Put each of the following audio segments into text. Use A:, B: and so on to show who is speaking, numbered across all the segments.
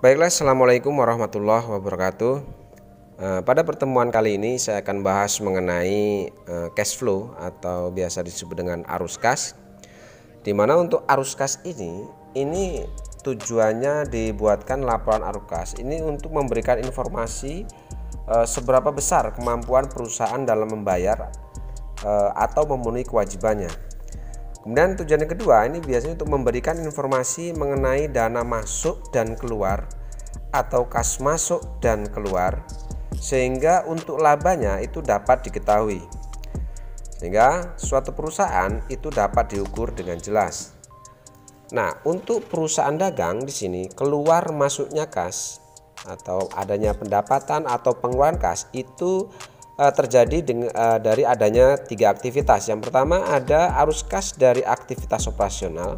A: Baiklah, Assalamualaikum warahmatullahi wabarakatuh. Pada pertemuan kali ini saya akan bahas mengenai cash flow atau biasa disebut dengan arus kas. Dimana untuk arus kas ini tujuannya dibuatkan laporan arus kas ini untuk memberikan informasi seberapa besar kemampuan perusahaan dalam membayar atau memenuhi kewajibannya. Kemudian tujuan yang kedua ini biasanya untuk memberikan informasi mengenai dana masuk dan keluar atau kas masuk dan keluar, sehingga untuk labanya itu dapat diketahui, sehingga suatu perusahaan itu dapat diukur dengan jelas. Nah, untuk perusahaan dagang di sini keluar masuknya kas atau adanya pendapatan atau pengeluaran kas itu terjadi dari adanya tiga aktivitas. Yang pertama ada arus kas dari aktivitas operasional,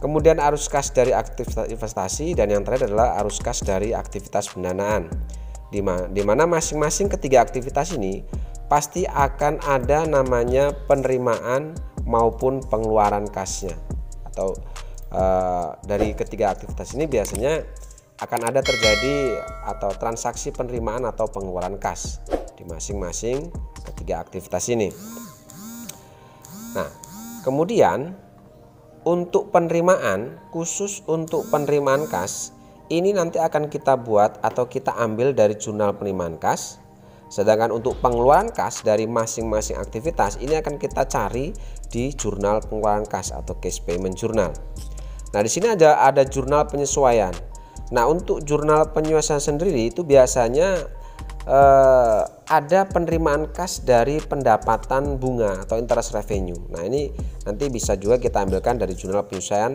A: kemudian arus kas dari aktivitas investasi, dan yang terakhir adalah arus kas dari aktivitas pendanaan. Di mana masing-masing ketiga aktivitas ini pasti akan ada namanya penerimaan maupun pengeluaran kasnya, atau dari ketiga aktivitas ini biasanya akan ada terjadi atau transaksi penerimaan atau pengeluaran kas di masing-masing ketiga aktivitas ini. Nah, kemudian untuk penerimaan, khusus untuk penerimaan kas ini nanti akan kita buat atau kita ambil dari jurnal penerimaan kas. Sedangkan untuk pengeluaran kas dari masing-masing aktivitas ini akan kita cari di jurnal pengeluaran kas atau cash payment journal. Nah, di sini ada jurnal penyesuaian. Nah, untuk jurnal penyesuaian sendiri itu biasanya ada penerimaan kas dari pendapatan bunga atau interest revenue. Nah, ini nanti bisa juga kita ambilkan dari jurnal penyesuaian.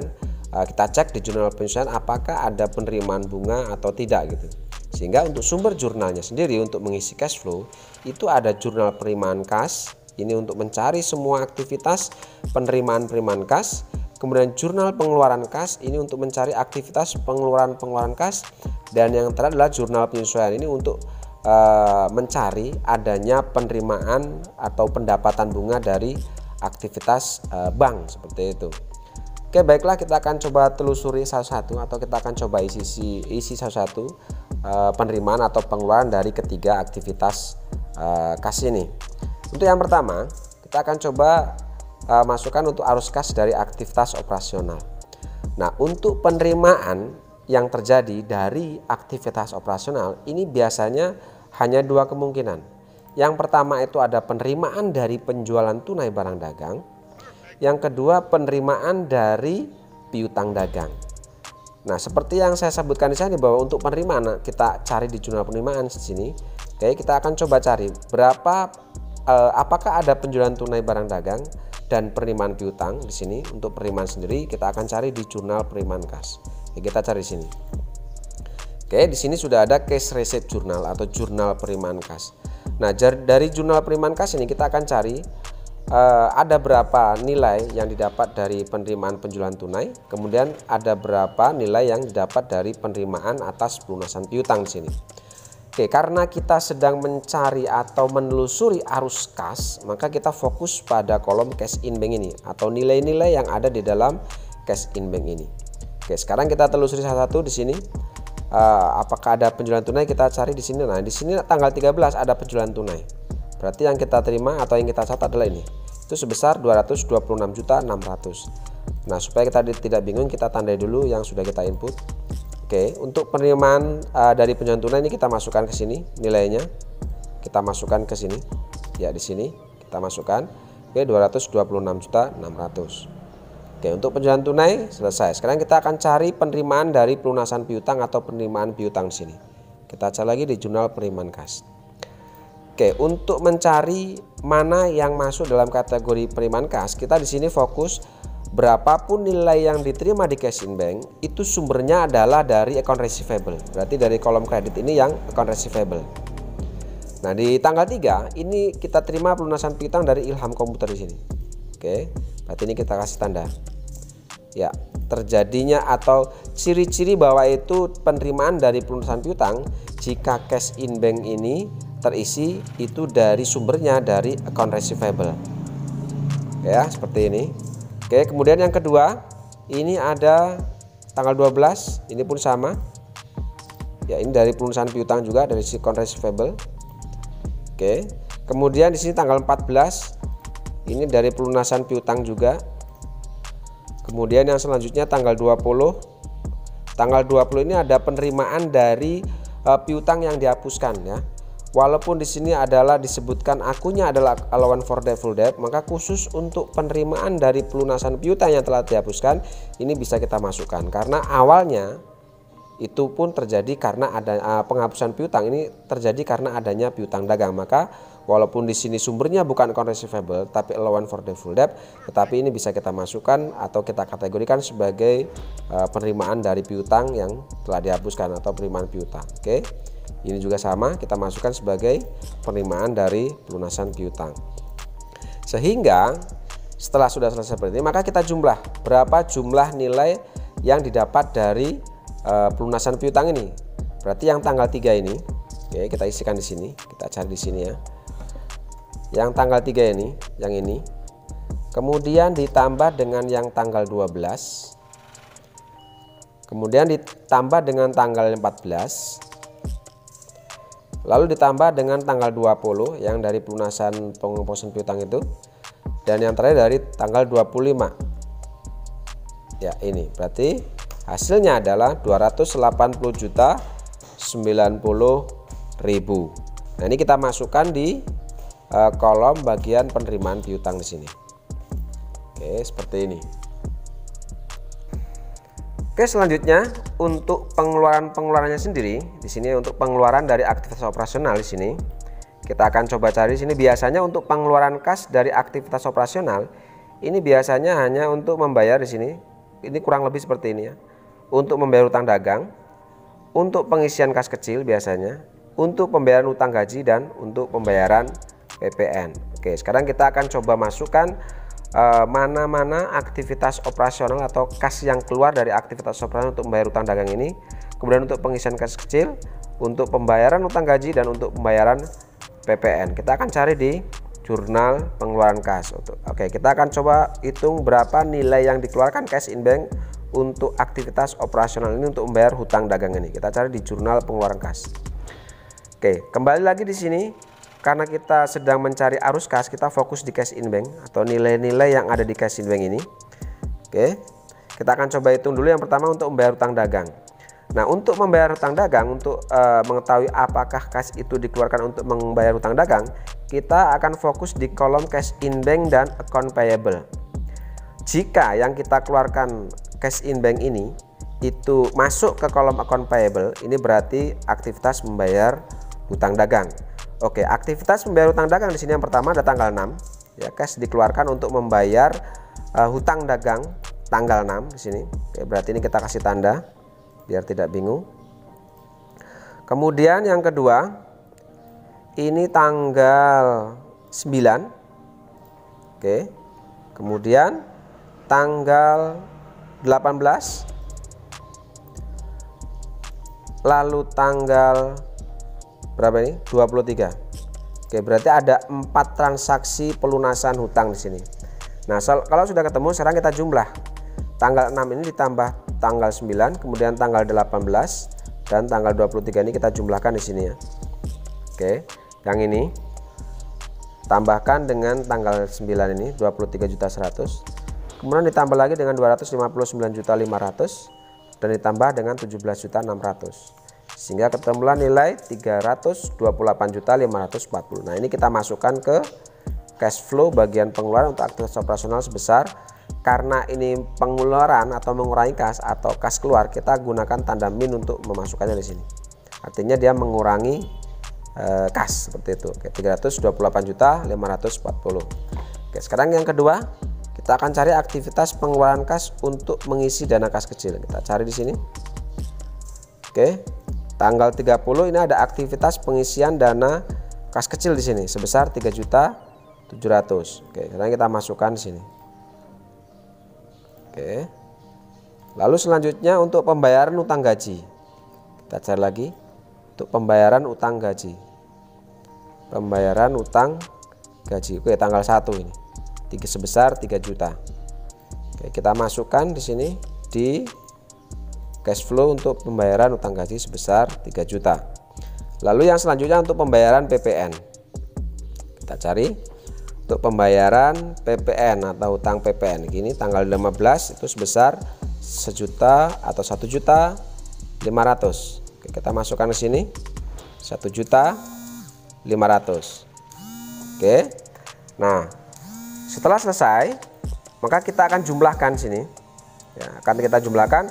A: Kita cek di jurnal penyesuaian apakah ada penerimaan bunga atau tidak gitu. Sehingga untuk sumber jurnalnya sendiri untuk mengisi cash flow itu ada jurnal penerimaan kas. Ini untuk mencari semua aktivitas penerimaan kas. Kemudian jurnal pengeluaran kas ini untuk mencari aktivitas pengeluaran kas. Dan yang terakhir adalah jurnal penyesuaian ini untuk mencari adanya penerimaan atau pendapatan bunga dari aktivitas bank seperti itu. Oke, baiklah, kita akan coba telusuri satu-satu atau kita akan coba isi satu-satu penerimaan atau pengeluaran dari ketiga aktivitas kas ini. Untuk yang pertama kita akan coba masukkan untuk arus kas dari aktivitas operasional. Nah, untuk penerimaan yang terjadi dari aktivitas operasional ini biasanya hanya dua kemungkinan. Yang pertama itu ada penerimaan dari penjualan tunai barang dagang. Yang kedua penerimaan dari piutang dagang. Nah, seperti yang saya sebutkan di sini bahwa untuk penerimaan kita cari di jurnal penerimaan di sini. Oke, kita akan coba cari apakah ada penjualan tunai barang dagang dan penerimaan piutang di sini. Untuk penerimaan sendiri kita akan cari di jurnal penerimaan kas. Oke, kita cari di sini. Oke, di sini sudah ada cash receipt journal atau jurnal penerimaan kas. Nah, dari jurnal penerimaan kas ini kita akan cari ada berapa nilai yang didapat dari penerimaan penjualan tunai, kemudian ada berapa nilai yang didapat dari penerimaan atas pelunasan piutang di sini. Oke, karena kita sedang mencari atau menelusuri arus kas, maka kita fokus pada kolom cash in bank ini atau nilai-nilai yang ada di dalam cash in bank ini. Oke, sekarang kita telusuri satu-satu di sini. Apakah ada penjualan tunai, kita cari di sini. Nah, di sini tanggal 13 ada penjualan tunai. Berarti yang kita terima atau yang kita catat adalah ini. Itu sebesar 226.600.000. Nah, supaya kita tidak bingung, kita tandai dulu yang sudah kita input. Oke, untuk penerimaan dari penjualan tunai ini kita masukkan ke sini nilainya. Kita masukkan ke sini. Ya, di sini kita masukkan. Oke, 226.600.000. Oke, untuk penjualan tunai selesai. Sekarang kita akan cari penerimaan dari pelunasan piutang atau penerimaan piutang di sini. Kita cari lagi di jurnal penerimaan kas. Oke, untuk mencari mana yang masuk dalam kategori penerimaan kas, kita di sini fokus berapapun nilai yang diterima di cash in bank itu sumbernya adalah dari account receivable. Berarti dari kolom kredit ini yang account receivable. Nah, di tanggal 3 ini kita terima pelunasan piutang dari Ilham Komputer di sini. Oke, berarti ini kita kasih tanda. Ya, terjadinya atau ciri-ciri bahwa itu penerimaan dari pelunasan piutang jika cash in bank ini terisi itu dari sumbernya dari account receivable. Ya, seperti ini. Oke, kemudian yang kedua ini ada tanggal 12, ini pun sama. Ya, ini dari pelunasan piutang juga dari sisi account receivable. Oke. Kemudian di sini tanggal 14 ini dari pelunasan piutang juga. Kemudian yang selanjutnya tanggal 20. Tanggal 20 ini ada penerimaan dari piutang yang dihapuskan ya. Walaupun di sini adalah disebutkan akunnya adalah allowance for doubtful debt, maka khusus untuk penerimaan dari pelunasan piutang yang telah dihapuskan ini bisa kita masukkan karena awalnya itu pun terjadi karena ada penghapusan piutang ini terjadi karena adanya piutang dagang. Maka walaupun di sini sumbernya bukan account receivable tapi allowance for doubtful debt, tetapi ini bisa kita masukkan atau kita kategorikan sebagai penerimaan dari piutang yang telah dihapuskan atau penerimaan piutang. Oke. Ini juga sama, kita masukkan sebagai penerimaan dari pelunasan piutang. Sehingga setelah sudah selesai seperti ini, maka kita jumlah berapa jumlah nilai yang didapat dari pelunasan piutang ini. Berarti yang tanggal 3 ini, oke, kita isikan di sini, kita cari di sini ya. Yang tanggal 3 ini, yang ini. Kemudian ditambah dengan yang tanggal 12. Kemudian ditambah dengan tanggal 14. Lalu ditambah dengan tanggal 20 yang dari pelunasan penghapusan piutang itu, dan yang terakhir dari tanggal 25. Ya, ini berarti hasilnya adalah 280.090.000. Nah, ini kita masukkan di kolom bagian penerimaan piutang di sini. Oke, seperti ini. Oke, selanjutnya untuk pengeluarannya sendiri di sini untuk pengeluaran dari aktivitas operasional di sini kita akan coba cari di sini. Biasanya untuk pengeluaran kas dari aktivitas operasional ini biasanya hanya untuk membayar di sini. Ini kurang lebih seperti ini ya. Untuk membayar utang dagang, untuk pengisian kas kecil biasanya, untuk pembayaran utang gaji dan untuk pembayaran PPN. Oke, sekarang kita akan coba masukkan mana-mana aktivitas operasional atau kas yang keluar dari aktivitas operasional untuk membayar utang dagang ini, kemudian untuk pengisian kas kecil, untuk pembayaran utang gaji dan untuk pembayaran PPN. Kita akan cari di jurnal pengeluaran kas. Oke, kita akan coba hitung berapa nilai yang dikeluarkan cash in bank untuk aktivitas operasional ini untuk membayar hutang dagang ini. Kita cari di jurnal pengeluaran kas. Oke, kembali lagi di sini. Karena kita sedang mencari arus kas, kita fokus di cash in bank atau nilai-nilai yang ada di cash in bank ini. Oke, kita akan coba hitung dulu. Yang pertama untuk membayar utang dagang. Nah, untuk membayar utang dagang, untuk mengetahui apakah kas itu dikeluarkan untuk membayar utang dagang, kita akan fokus di kolom cash in bank dan account payable. Jika yang kita keluarkan cash in bank ini itu masuk ke kolom account payable, ini berarti aktivitas membayar hutang dagang. Oke, aktivitas membayar hutang dagang di sini yang pertama ada tanggal 6 ya, cash dikeluarkan untuk membayar hutang dagang tanggal 6 di sini. Oke, berarti ini kita kasih tanda biar tidak bingung. Kemudian yang kedua ini tanggal 9. Oke. Kemudian tanggal 18. Lalu tanggal berapa ini? 23. Oke, berarti ada 4 transaksi pelunasan hutang di sini. Nah, kalau sudah ketemu, sekarang kita jumlah. Tanggal 6 ini ditambah tanggal 9, kemudian tanggal 18 dan tanggal 23 ini kita jumlahkan di sini ya. Oke, yang ini tambahkan dengan tanggal 9 ini 23.100.000. Kemudian ditambah lagi dengan 259.500.000 dan ditambah dengan 17.600.000. Sehingga ketemulah nilai 328.540. Nah, ini kita masukkan ke cash flow bagian pengeluaran untuk aktivitas operasional sebesar, karena ini pengeluaran atau mengurangi kas atau kas keluar, kita gunakan tanda min untuk memasukkannya di sini. Artinya dia mengurangi kas seperti itu. Oke, 328.540. Oke, sekarang yang kedua, kita akan cari aktivitas pengeluaran kas untuk mengisi dana kas kecil. Kita cari di sini. Oke. Tanggal 30 ini ada aktivitas pengisian dana kas kecil di sini sebesar 3.700.000. Oke, sekarang kita masukkan di sini. Oke. Lalu selanjutnya untuk pembayaran utang gaji. Kita cari lagi untuk pembayaran utang gaji. Pembayaran utang gaji. Oke, tanggal 1 ini. Sebesar 3 juta. Oke, kita masukkan di sini di cash flow untuk pembayaran utang gaji sebesar 3 juta. Lalu yang selanjutnya untuk pembayaran PPN. Kita cari untuk pembayaran PPN atau utang PPN. Gini tanggal 15 itu sebesar 1 juta atau 1.500.000. Oke, kita masukkan ke sini 1.500.000. Oke. Nah, setelah selesai maka kita akan jumlahkan sini. Ya, akan kita jumlahkan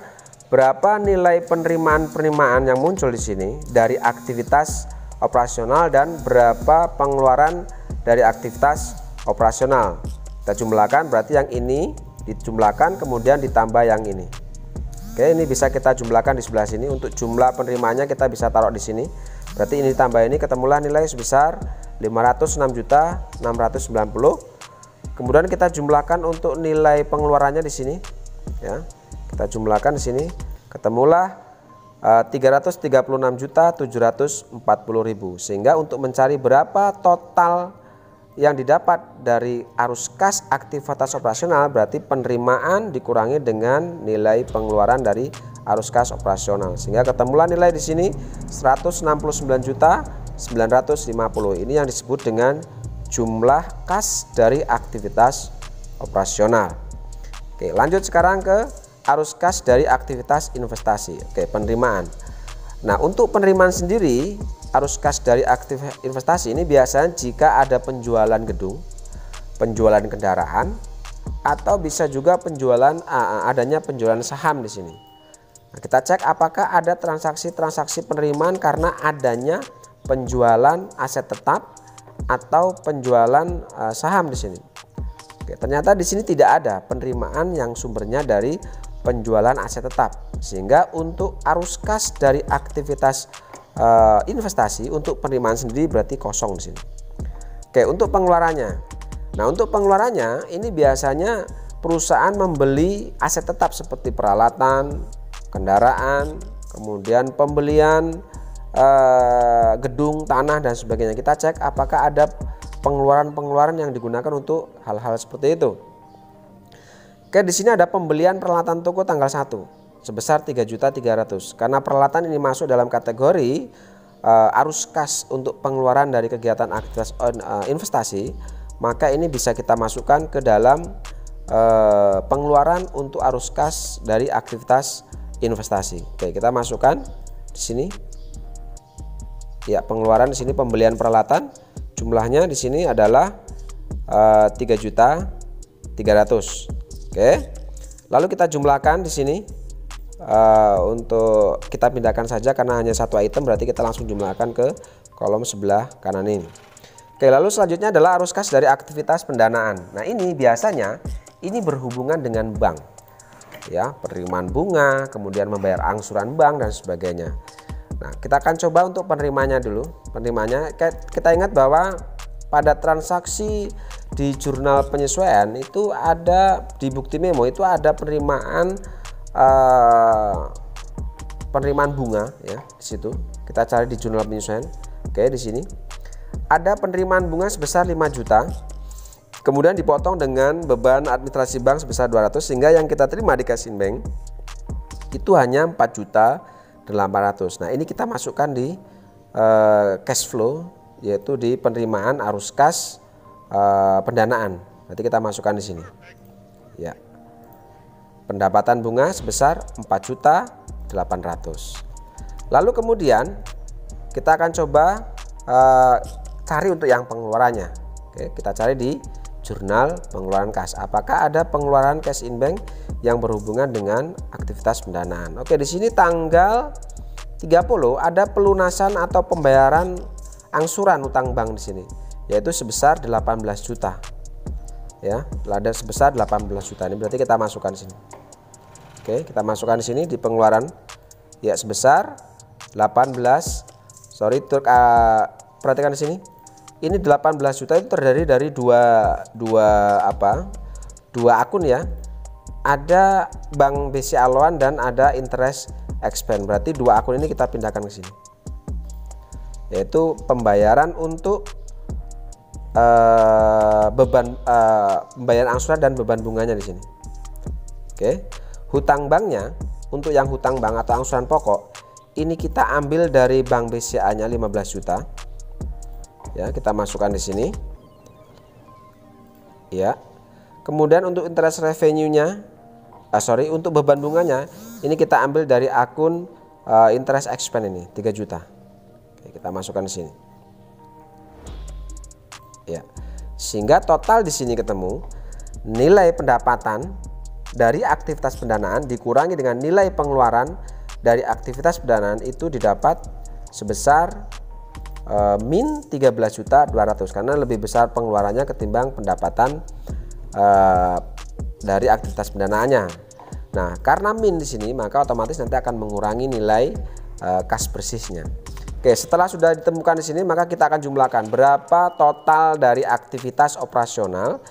A: berapa nilai penerimaan yang muncul di sini dari aktivitas operasional dan berapa pengeluaran dari aktivitas operasional. Kita jumlahkan, berarti yang ini dijumlahkan kemudian ditambah yang ini. Oke, ini bisa kita jumlahkan di sebelah sini. Untuk jumlah penerimaannya kita bisa taruh di sini. Berarti ini ditambah ini ketemulah nilai sebesar 506.690. Kemudian kita jumlahkan untuk nilai pengeluarannya di sini. Ya, kita jumlahkan di sini ketemulah 336.740.000. Sehingga untuk mencari berapa total yang didapat dari arus kas aktivitas operasional, berarti penerimaan dikurangi dengan nilai pengeluaran dari arus kas operasional, sehingga ketemulah nilai di sini 169.950. Ini yang disebut dengan jumlah kas dari aktivitas operasional. Oke, lanjut sekarang ke arus kas dari aktivitas investasi. Oke, penerimaan. Nah, untuk penerimaan sendiri, arus kas dari aktivitas investasi ini biasanya jika ada penjualan gedung, penjualan kendaraan, atau bisa juga adanya penjualan saham di sini. Nah, kita cek apakah ada transaksi-transaksi penerimaan karena adanya penjualan aset tetap atau penjualan saham di sini. Oke, ternyata di sini tidak ada penerimaan yang sumbernya dari penjualan aset tetap, sehingga untuk arus kas dari aktivitas investasi untuk penerimaan sendiri berarti kosong di sini. Oke, untuk pengeluarannya. Nah, untuk pengeluarannya ini biasanya perusahaan membeli aset tetap seperti peralatan, kendaraan, kemudian pembelian gedung, tanah dan sebagainya. Kita cek apakah ada pengeluaran-pengeluaran yang digunakan untuk hal-hal seperti itu. Oke, di sini ada pembelian peralatan toko tanggal 1 sebesar 3.300.000. Karena peralatan ini masuk dalam kategori arus kas untuk pengeluaran dari kegiatan aktivitas investasi, maka ini bisa kita masukkan ke dalam pengeluaran untuk arus kas dari aktivitas investasi. Oke, kita masukkan di sini. Ya, pengeluaran di sini pembelian peralatan, jumlahnya di sini adalah 3.300.000. Oke. Lalu kita jumlahkan di sini untuk kita pindahkan saja karena hanya satu item, berarti kita langsung jumlahkan ke kolom sebelah kanan ini. Oke, lalu selanjutnya adalah arus kas dari aktivitas pendanaan. Nah, ini biasanya ini berhubungan dengan bank. Ya, penerimaan bunga, kemudian membayar angsuran bank dan sebagainya. Nah, kita akan coba untuk penerimanya dulu. Penerimanya kita ingat bahwa pada transaksi di jurnal penyesuaian itu ada di bukti memo itu ada penerimaan bunga ya di situ. Kita cari di jurnal penyesuaian. Oke, di sini ada penerimaan bunga sebesar 5 juta. Kemudian dipotong dengan beban administrasi bank sebesar 200, sehingga yang kita terima di Cash in Bank itu hanya 4.800.000. Nah, ini kita masukkan di cash flow, yaitu di penerimaan arus kas pendanaan. Nanti kita masukkan di sini. Ya. Pendapatan bunga sebesar 4.800.000. Lalu kemudian kita akan coba cari untuk yang pengeluarannya. Oke, kita cari di jurnal pengeluaran kas. Apakah ada pengeluaran cash in bank yang berhubungan dengan aktivitas pendanaan? Oke, di sini tanggal 30 ada pelunasan atau pembayaran angsuran utang bank di sini, yaitu sebesar 18 juta. Ya, ada sebesar 18 juta. Ini berarti kita masukkan di sini. Oke, kita masukkan di sini di pengeluaran ya sebesar 18. Perhatikan di sini. Ini 18 juta itu terdiri dari dua akun ya. Ada Bank BCA Loan dan ada interest expense. Berarti dua akun ini kita pindahkan ke sini. Yaitu pembayaran untuk pembayaran angsuran dan beban bunganya di sini. Oke. Hutang banknya untuk yang hutang bank atau angsuran pokok, ini kita ambil dari bank BCA-nya 15 juta. Ya, kita masukkan di sini. Ya. Kemudian untuk interest revenue-nya, untuk beban bunganya, ini kita ambil dari akun interest expense ini 3 juta. Oke, kita masukkan di sini. Ya. Sehingga total di sini ketemu nilai pendapatan dari aktivitas pendanaan dikurangi dengan nilai pengeluaran dari aktivitas pendanaan itu didapat sebesar min 13.200.000 karena lebih besar pengeluarannya ketimbang pendapatan dari aktivitas pendanaannya. Nah, karena min di sini maka otomatis nanti akan mengurangi nilai kas bersihnya. Oke, setelah sudah ditemukan di sini maka kita akan jumlahkan berapa total dari aktivitas operasional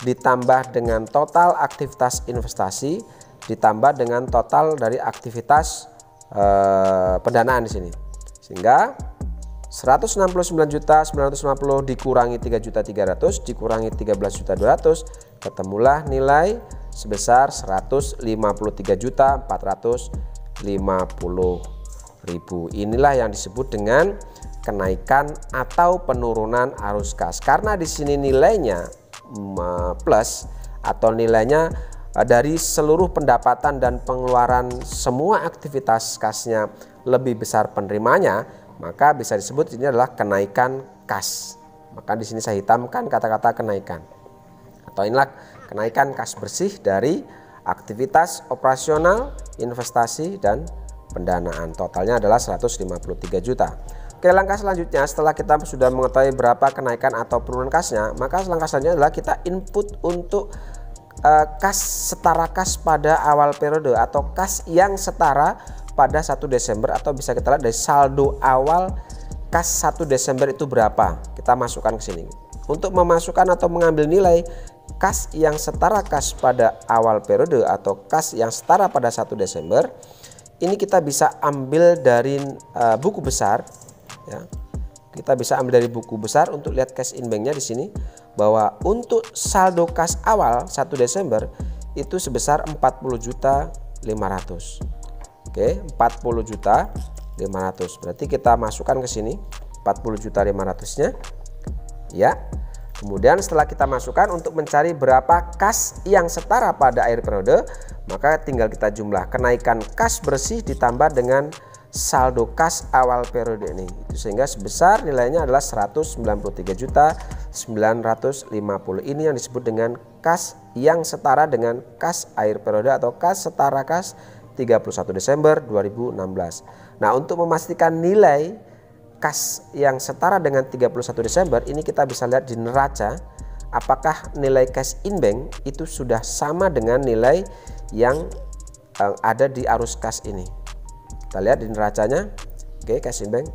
A: ditambah dengan total aktivitas investasi ditambah dengan total dari aktivitas pendanaan di sini. Sehingga 169.950 dikurangi 3.300 dikurangi 13.200 ketemulah nilai sebesar 153.450.000. Inilah yang disebut dengan kenaikan atau penurunan arus kas. Karena di sini nilainya plus atau nilainya dari seluruh pendapatan dan pengeluaran semua aktivitas kasnya lebih besar penerimanya, maka bisa disebut ini adalah kenaikan kas. Maka di sini saya hitamkan kata-kata kenaikan. Atau inilah kenaikan kas bersih dari aktivitas operasional, investasi dan pendanaan. Totalnya adalah 153 juta. Oke, langkah selanjutnya setelah kita sudah mengetahui berapa kenaikan atau penurunan kasnya, maka langkah selanjutnya adalah kita input untuk kas setara kas pada awal periode atau kas yang setara pada 1 Desember atau bisa kita lihat dari saldo awal kas 1 Desember itu berapa. Kita masukkan ke sini. Untuk memasukkan atau mengambil nilai kas yang setara kas pada awal periode atau kas yang setara pada 1 Desember, ini kita bisa ambil dari buku besar, ya. Kita bisa ambil dari buku besar untuk lihat cash in banknya di sini bahwa untuk saldo kas awal 1 Desember itu sebesar 40.500.000. Oke, 40.500.000. Berarti kita masukkan ke sini 40.500.000-nya. Ya. Kemudian setelah kita masukkan untuk mencari berapa kas yang setara pada akhir periode, maka tinggal kita jumlah kenaikan kas bersih ditambah dengan saldo kas awal periode ini. Sehingga sebesar nilainya adalah 193.950.000. Ini yang disebut dengan kas yang setara dengan kas akhir periode atau kas setara kas 31 Desember 2016. Nah, untuk memastikan nilai kas yang setara dengan 31 Desember ini kita bisa lihat di neraca apakah nilai cash in bank itu sudah sama dengan nilai yang ada di arus kas ini. Kita lihat di neracanya. Oke, cash in bank.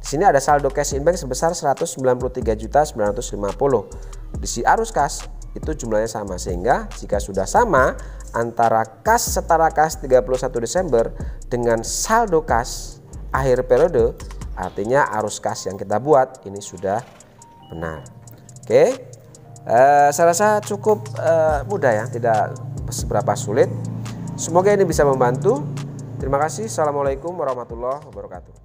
A: Di sini ada saldo cash in bank sebesar 193.950. Di si arus kas itu jumlahnya sama, sehingga jika sudah sama antara kas setara kas 31 Desember dengan saldo kas akhir periode, artinya arus kas yang kita buat ini sudah benar. Oke, saya rasa cukup mudah ya, tidak seberapa sulit. Semoga ini bisa membantu. Terima kasih. Assalamualaikum warahmatullahi wabarakatuh.